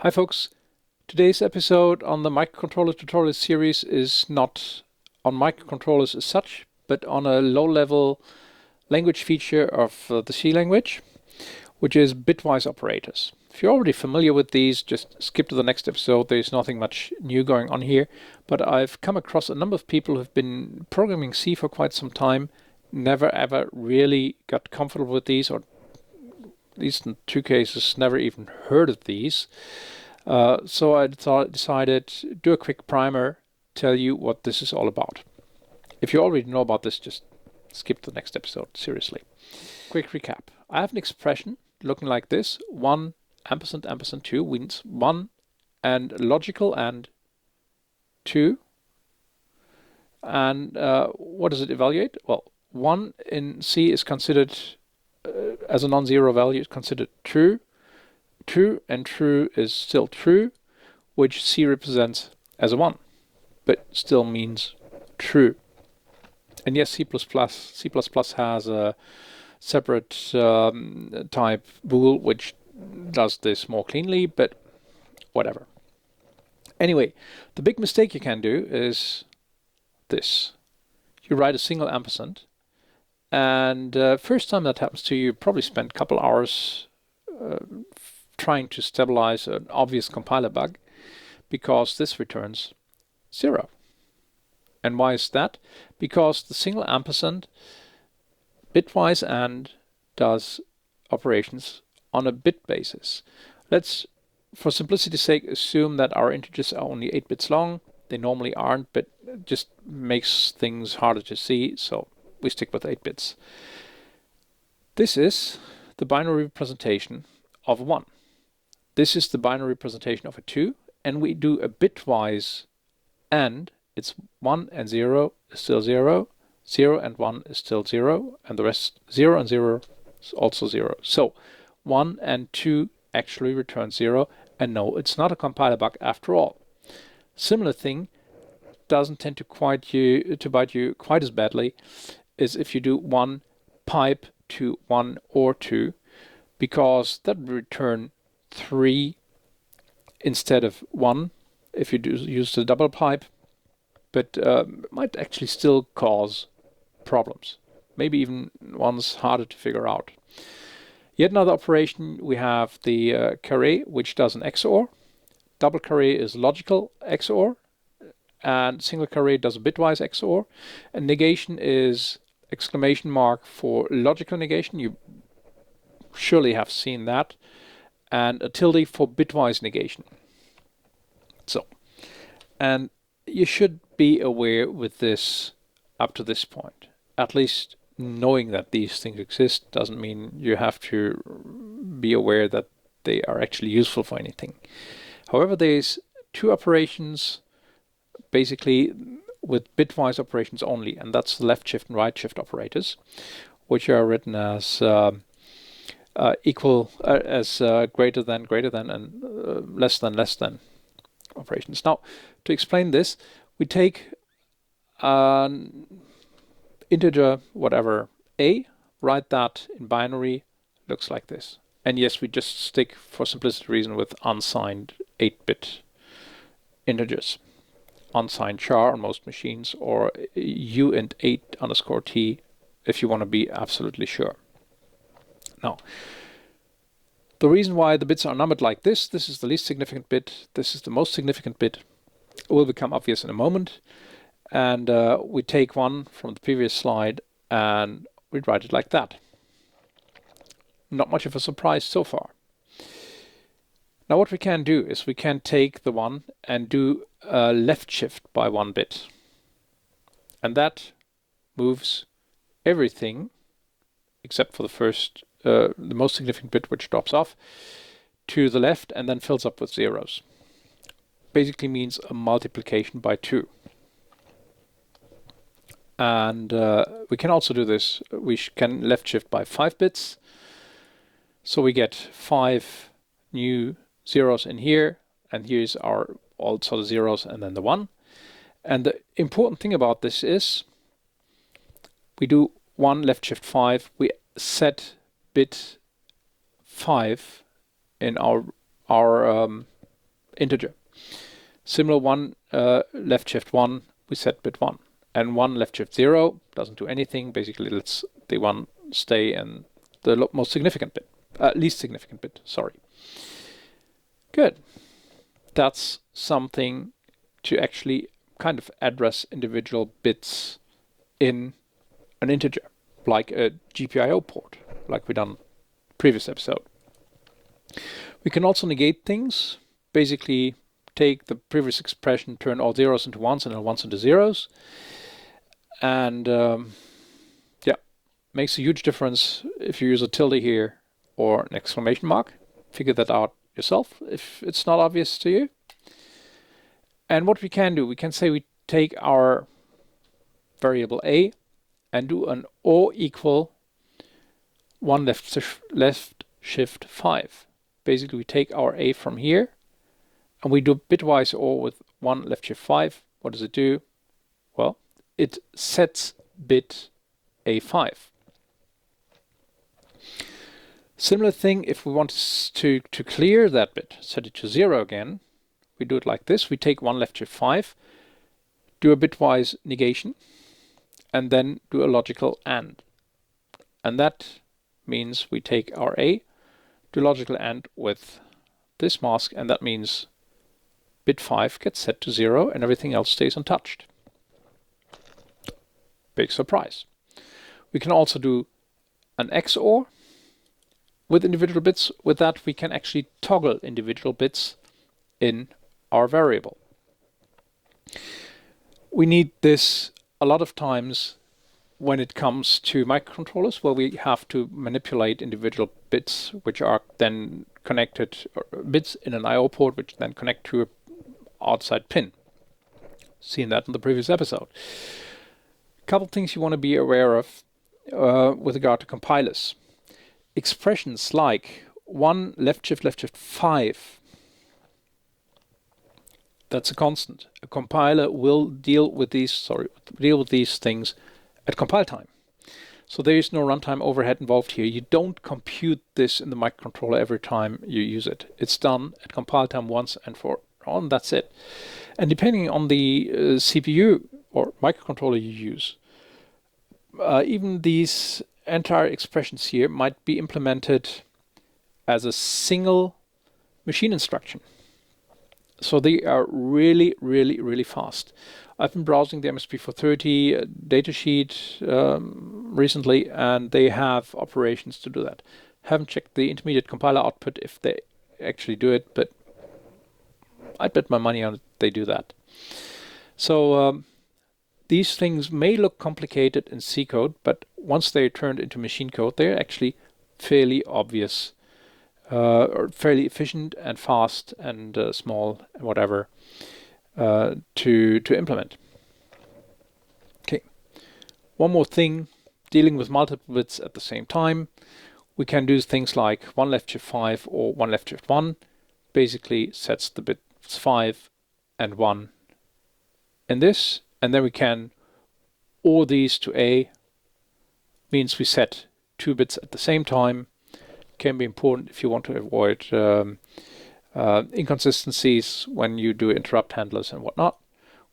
Hi folks, today's episode on the microcontroller tutorial series is not on microcontrollers as such, but on a low-level language feature of the C language, which is bitwise operators. If you're already familiar with these, just skip to the next episode. There's nothing much new going on here, but I've come across a number of people who've been programming C for quite some time, never ever really got comfortable with these, or at least in two cases, never even heard of these. So I decided do a quick primer, tell you what this is all about. If you already know about this, just skip to the next episode, seriously. Quick recap. I have an expression looking like this. 1 ampersand ampersand 2 means 1 and logical and 2. And what does it evaluate? Well, 1 in C is considered as a non-zero value, is considered true. True and true is still true, which C represents as a 1, but still means true. And yes, C++ has a separate type bool which does this more cleanly, but whatever. Anyway, the big mistake you can do is this. You write a single ampersand, and first time that happens to you, you probably spend a couple hours trying to stabilize an obvious compiler bug, because this returns 0. And why is that? Because the single ampersand bitwise and does operations on a bit basis. Let's, for simplicity's sake, assume that our integers are only 8 bits long. They normally aren't, but it just makes things harder to see, so we stick with 8 bits. This is the binary representation of 1. This is the binary representation of a 2, and we do a bitwise AND. It's 1 and 0 is still 0, 0 and 1 is still 0, and the rest 0 and 0 is also 0. So 1 and 2 actually return 0, and no, it's not a compiler bug after all. Similar thing doesn't tend to bite you quite as badly is if you do 1 pipe to 1 or 2, because that would return 3 instead of 1 if you use the double pipe, but might actually still cause problems, maybe even ones harder to figure out. Yet another operation, we have the carré, which does an XOR. Double carré is logical XOR, and single carré does a bitwise XOR. And negation is exclamation mark for logical negation. You surely have seen that. And a tilde for bitwise negation. So, and you should be aware with this up to this point. At least knowing that these things exist doesn't mean you have to be aware that they are actually useful for anything. However, there's two operations basically with bitwise operations only, and that's the left shift and right shift operators, which are written as equal as greater than, and less than operations. Now, to explain this, we take an integer, whatever, a, write that in binary, looks like this. And yes, we just stick, for simplicity reason, with unsigned 8-bit integers. Unsigned char on most machines, or uint8_t if you want to be absolutely sure. Now, the reason why the bits are numbered like this is the least significant bit, this is the most significant bit, will become obvious in a moment. And we take one from the previous slide and we write it like that. Not much of a surprise so far. Now what we can do is we can take the 1 and do a left shift by 1 bit. And that moves everything except for the first, the most significant bit, which drops off, to the left and then fills up with zeros. Basically means a multiplication by 2. And we can also do this. We can left shift by 5 bits. So we get 5 new zeros in here, and here's our also the zeros and then the 1. And the important thing about this is we do 1 left shift 5. We set bit 5 in our integer. Similar one, left shift 1, we set bit 1. And 1 left shift 0 doesn't do anything. Basically, lets the 1 stay in the most significant bit, least significant bit, sorry. Good. That's something to actually kind of address individual bits in an integer, like a GPIO port, like we done previous episode. We can also negate things, basically take the previous expression, turn all zeros into ones and all ones into zeros, and yeah, makes a huge difference if you use a tilde here or an exclamation mark. Figure that out yourself if it's not obvious to you. And what we can do, we can say we take our variable a and do an or equal 1 left shift 5. Basically, we take our a from here and we do bitwise or with 1 left shift 5. What does it do? Well, it sets bit a5. Similar thing if we want to clear that bit, set it to 0 again. We do it like this. We take 1 left shift 5, do a bitwise negation, and then do a logical AND. And that means we take our A, do logical AND with this mask, and that means bit 5 gets set to 0 and everything else stays untouched. Big surprise. We can also do an XOR with individual bits. With that, we can actually toggle individual bits in our variable. We need this a lot of times when it comes to microcontrollers, where we have to manipulate individual bits, which are then connected, bits in an I/O port, which then connect to an outside pin. Seen that in the previous episode. A couple things you want to be aware of with regard to compilers. Expressions like 1 left shift 5. That's a constant. A compiler will deal with these things at compile time. So there is no runtime overhead involved here. You don't compute this in the microcontroller every time you use it. It's done at compile time once and for all, that's it. And depending on the CPU or microcontroller you use, even these entire expressions here might be implemented as a single machine instruction. So they are really, really, really fast. I've been browsing the MSP430 datasheet recently, and they have operations to do that. Haven't checked the intermediate compiler output if they actually do it, but I'd bet my money on it they do that. So these things may look complicated in C code, but once they're turned into machine code, they're actually fairly obvious, or fairly efficient and fast and small and whatever to implement. Okay, one more thing, dealing with multiple bits at the same time. We can do things like 1 left shift 5 or 1 left shift 1. Basically sets the bits 5 and 1 in this, and then we can OR these to A, means we set 2 bits at the same time. Can be important if you want to avoid inconsistencies when you do interrupt handlers and whatnot.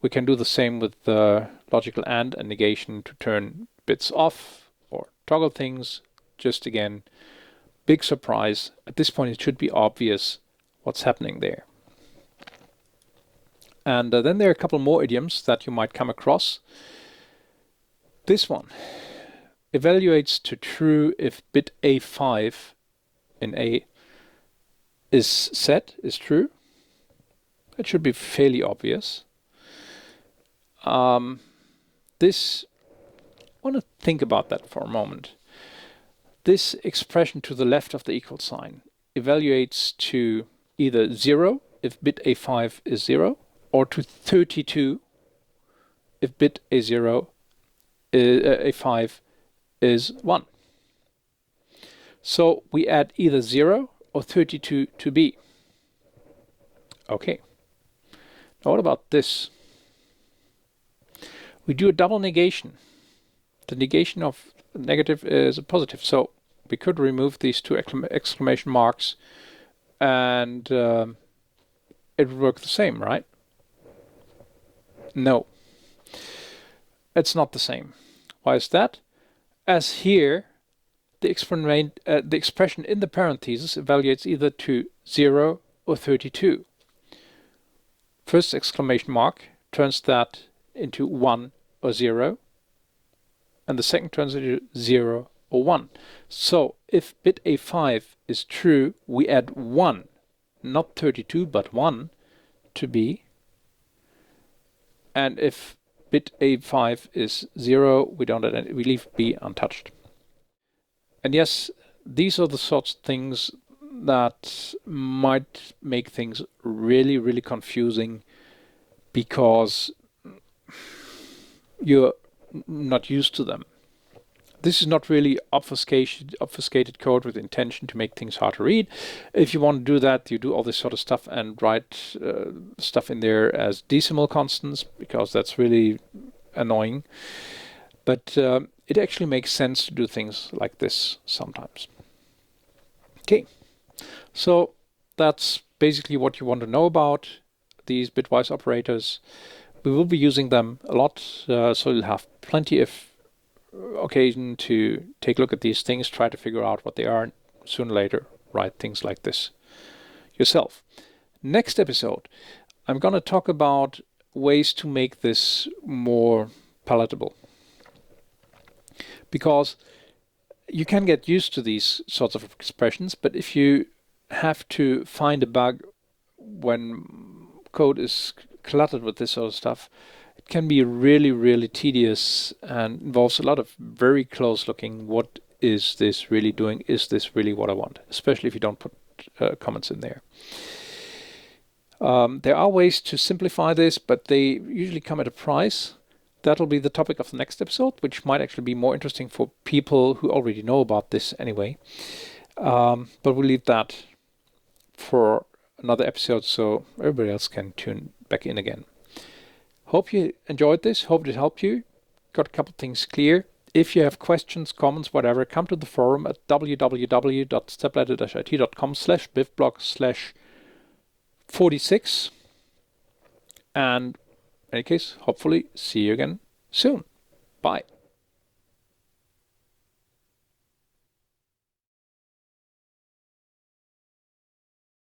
We can do the same with the logical AND and negation to turn bits off or toggle things. Just again, big surprise. At this point it should be obvious what's happening there. And then there are a couple more idioms that you might come across. This one evaluates to true if bit A5 in A is true. It should be fairly obvious. This, I want to think about that for a moment. This expression to the left of the equal sign evaluates to either 0 if bit A5 is 0, or to 32 if bit A5 is 1. So we add either 0 or 32 to B. Okay. Now what about this? We do a double negation. The negation of negative is a positive, so we could remove these two exclamation marks and it would work the same, right? No, it's not the same. Why is that? As here, the expression in the parentheses evaluates either to 0 or 32. First exclamation mark turns that into 1 or 0, and the second turns into 0 or 1. So if bit A5 is true, we add 1, not 32, but 1 to B. And if bit A5 is 0, we don't add any, we leave B untouched. And yes, these are the sorts of things that might make things really, really confusing because you're not used to them. This is not really obfuscated code with intention to make things hard to read. If you want to do that, you do all this sort of stuff and write stuff in there as decimal constants, because that's really annoying. But it actually makes sense to do things like this sometimes. Okay, so that's basically what you want to know about these bitwise operators. We will be using them a lot, so you'll have plenty of occasion to take a look at these things, try to figure out what they are, and sooner or later write things like this yourself. Next episode, I'm going to talk about ways to make this more palatable, because you can get used to these sorts of expressions, but if you have to find a bug when code is cluttered with this sort of stuff, it can be really, really tedious and involves a lot of very close looking. What is this really doing? Is this really what I want? Especially if you don't put comments in there. There are ways to simplify this, but they usually come at a price. That'll be the topic of the next episode, which might actually be more interesting for people who already know about this anyway. But we'll leave that for another episode so everybody else can tune back in again. Hope you enjoyed this. Hope it helped you. Got a couple things clear. If you have questions, comments, whatever, come to the forum at www.stepladder-it.com/bivblog/46. And in any case, hopefully see you again soon. Bye.